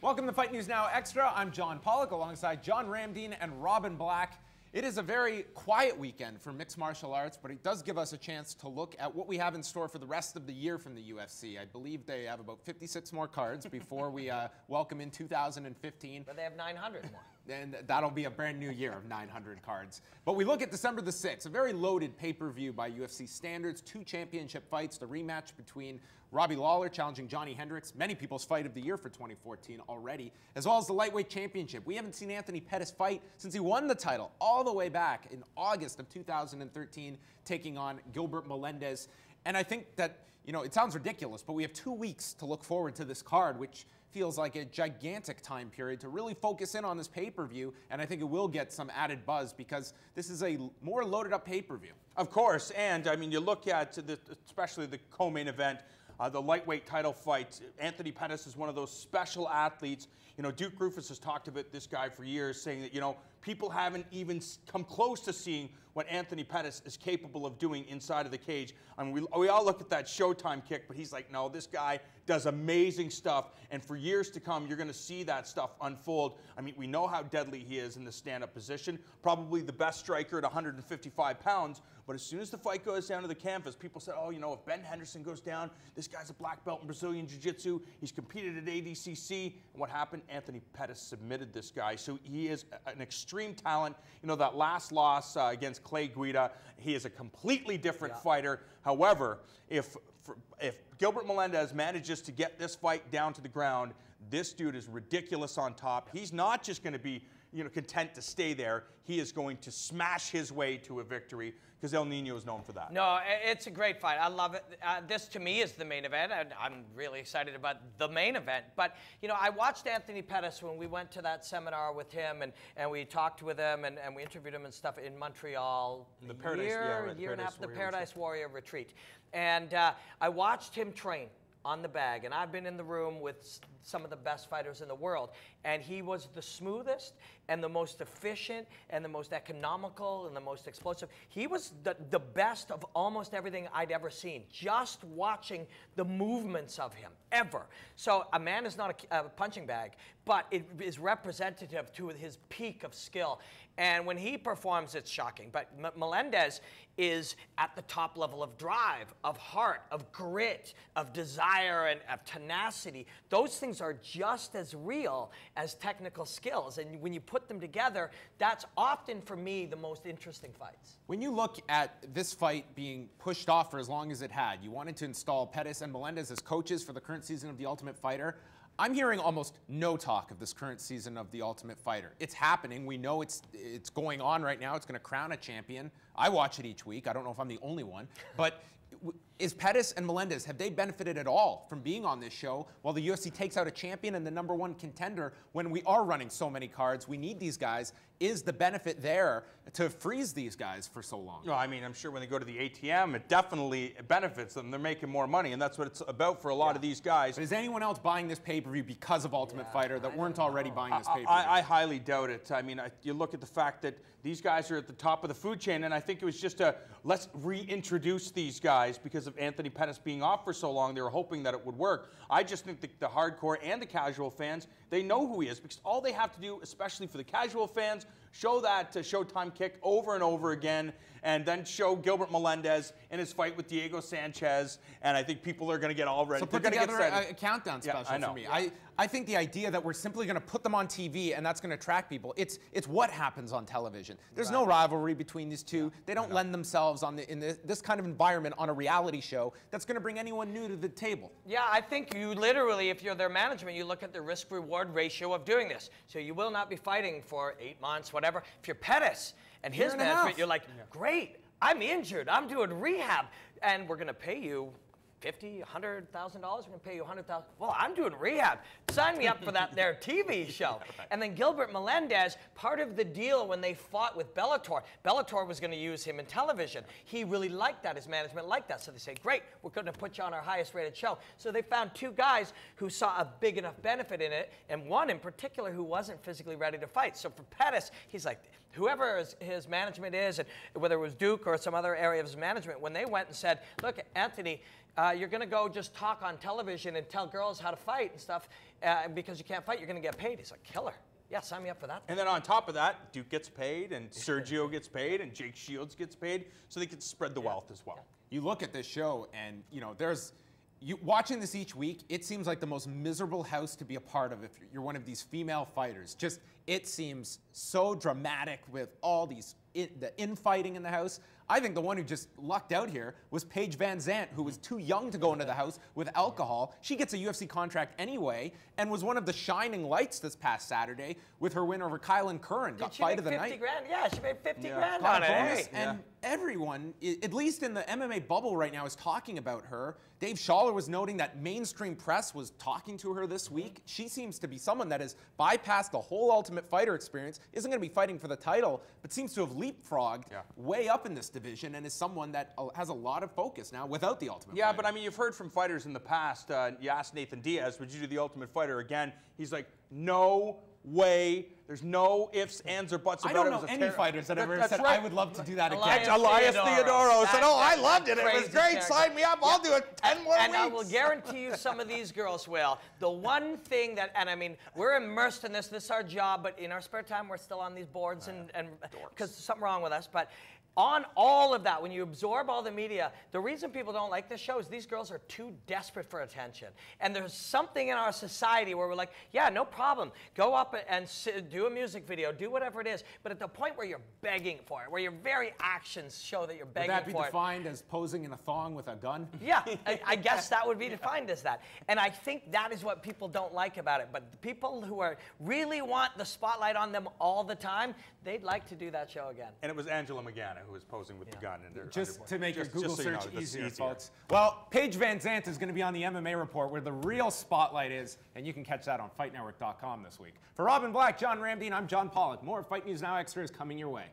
Welcome to Fight News Now Extra. I'm John Pollock alongside John Ramdeen and Robin Black. It is a very quiet weekend for mixed martial arts, but it does give us a chance to look at what we have in store for the rest of the year from the UFC. I believe they have about 56 more cards before we welcome in 2015. But they have 900 more. And that'll be a brand new year of 900 cards. But we look at December the 6th, a very loaded pay-per-view by UFC standards, 2 championship fights, the rematch between Robbie Lawler challenging Johnny Hendricks, many people's fight of the year for 2014 already, as well as the lightweight championship. We haven't seen Anthony Pettis fight since he won the title all the way back in August of 2013, taking on Gilbert Melendez. And I think that, you know, it sounds ridiculous, but we have 2 weeks to look forward to this card, which feels like a gigantic time period to really focus in on this pay-per-view, and I think it will get some added buzz because this is a more loaded up pay-per-view. Of course, and I mean, you look at especially the co-main event, the lightweight title fight. Anthony Pettis is one of those special athletes. You know, Duke Roufus has talked about this guy for years, saying that, you know, people haven't even come close to seeing what Anthony Pettis is capable of doing inside of the cage. I mean, we all look at that Showtime kick, but he's like, no, this guy does amazing stuff, and for years to come, you're going to see that stuff unfold. I mean, we know how deadly he is in the stand-up position, probably the best striker at 155 pounds, but as soon as the fight goes down to the canvas, people said, oh, you know, if Ben Henderson goes down, this guy's a black belt in Brazilian Jiu-Jitsu, he's competed at ADCC, and what happened? Anthony Pettis submitted this guy, so he is an extreme talent. You know, that last loss against Clay Guida, he is a completely different fighter. However, if Gilbert Melendez manages to get this fight down to the ground, this dude is ridiculous on top. He's not just going to be, you know, content to stay there. He is going to smash his way to a victory because El Nino is known for that. No, it's a great fight. I love it. This, to me, is the main event, and I'm really excited about the main event. But, you know, I watched Anthony Pettis when we went to that seminar with him, and we talked with him, and we interviewed him and stuff in Montreal. The Paradise, year and a half, the Paradise Warrior Retreat. And I watched him train on the bag, and I've been in the room with some of the best fighters in the world, and he was the smoothest and the most efficient and the most economical and the most explosive. He was the best of almost everything I'd ever seen, just watching the movements of him, ever. So a man is not a punching bag, but it is representative to his peak of skill. And when he performs, it's shocking. But Melendez is at the top level of drive, of heart, of grit, of desire, and of tenacity. Those things are just as real as technical skills. And when you put them together, that's often, for me, the most interesting fights. When you look at this fight being pushed off for as long as it had, you wanted to install Pettis and Melendez as coaches for the current season of The Ultimate Fighter. I'm hearing almost no talk of this current season of The Ultimate Fighter. It's happening. We know it's going on right now. It's going to crown a champion. I watch it each week. I don't know if I'm the only one. But is Pettis and Melendez, have they benefited at all from being on this show while the UFC takes out a champion and the #1 contender when we are running so many cards? We need these guys. Is the benefit there to freeze these guys for so long? No, I mean, I'm sure when they go to the ATM, it definitely benefits them. They're making more money, and that's what it's about for a lot of these guys. But is anyone else buying this pay-per-view because of Ultimate Fighter that weren't already buying this pay-per-view? I highly doubt it. I mean, you look at the fact that these guys are at the top of the food chain, and I think it was just let's reintroduce these guys because of Anthony Pettis being off for so long. They were hoping that it would work. I just think that the hardcore and the casual fans, they know who he is, because all they have to do, especially for the casual fans, show that Showtime kick over and over again, and then show Gilbert Melendez in his fight with Diego Sanchez, and I think people are going to get all ready. So put together a countdown special for me. Yeah. I think the idea that we're simply going to put them on TV and that's going to attract people, it's what happens on television. There's no rivalry between these two. They don't lend themselves in this kind of environment on a reality show that's going to bring anyone new to the table. Yeah, I think you literally, if you're their management, you look at the risk-reward ratio of doing this. So you will not be fighting for 8 months, whatever. If you're Pettis and his management, you're like, great, I'm injured, I'm doing rehab, and we're going to pay you $50,000, $100,000. We're going to pay you $100,000. Well, I'm doing rehab. Sign me up for that there TV show. And then Gilbert Melendez, part of the deal when they fought with Bellator was going to use him in television. He really liked that. His management liked that. So they say, great, we're going to put you on our highest rated show. So they found 2 guys who saw a big enough benefit in it, and one in particular who wasn't physically ready to fight. So for Pettis, he's like, whoever his management is, and whether it was Duke or some other area of his management, when they went and said, look, Anthony, you're going to go just talk on television and tell girls how to fight and stuff because you can't fight, you're going to get paid. He's a killer. Yeah, sign me up for that. And then on top of that, Duke gets paid, and Sergio gets paid, and Jake Shields gets paid, so they can spread the wealth as well. You look at this show, and watching this each week, it seems like the most miserable house to be a part of if you're one of these female fighters. Just, it seems so dramatic with all the infighting in the house. I think the one who just lucked out here was Paige Van Zandt, who was too young to go into the house with alcohol. She gets a UFC contract anyway and was one of the shining lights this past Saturday with her win over Kylan Curran. Got fight of the night. 50 grand? Yeah, she made 50 grand on it. Bonus, and everyone, at least in the MMA bubble right now, is talking about her. Dave Schaller was noting that mainstream press was talking to her this week. She seems to be someone that has bypassed the whole Ultimate Fighter experience, isn't going to be fighting for the title, but seems to have leapfrogged way up in this division and is someone that has a lot of focus now without the Ultimate Fighter. But I mean, you've heard from fighters in the past. You asked Nathan Diaz, would you do the Ultimate Fighter again? He's like, no way. There's no ifs, ands, or buts about it. I don't know any fighters that ever said, I would love to do that again. Elias Theodoro said, oh, I loved it. It was great. Sign me up. I'll do it 10 more weeks. And I will guarantee you some of these girls will. The one thing that, and I mean, we're immersed in this. This is our job, but in our spare time, we're still on these boards and because there's something wrong with us. But on all of that, when you absorb all the media, the reason people don't like this show is these girls are too desperate for attention. And there's something in our society where we're like, yeah, no problem. Go up and do a music video, do whatever it is. But at the point where you're begging for it, where your very actions show that you're begging for it. Would that be defined as posing in a thong with a gun? Yeah, I guess that would be defined as that. And I think that is what people don't like about it. But the people who really want the spotlight on them all the time, they'd like to do that show again. And it was Angela Magana who was posing with the gun. Just to make your Google search easier, folks. Well, Paige Van Zandt is going to be on the MMA Report where the real spotlight is, and you can catch that on FightNetwork.com this week. For Robin Black, John Ramdeen, I'm John Pollock. More Fight News Now Extra is coming your way.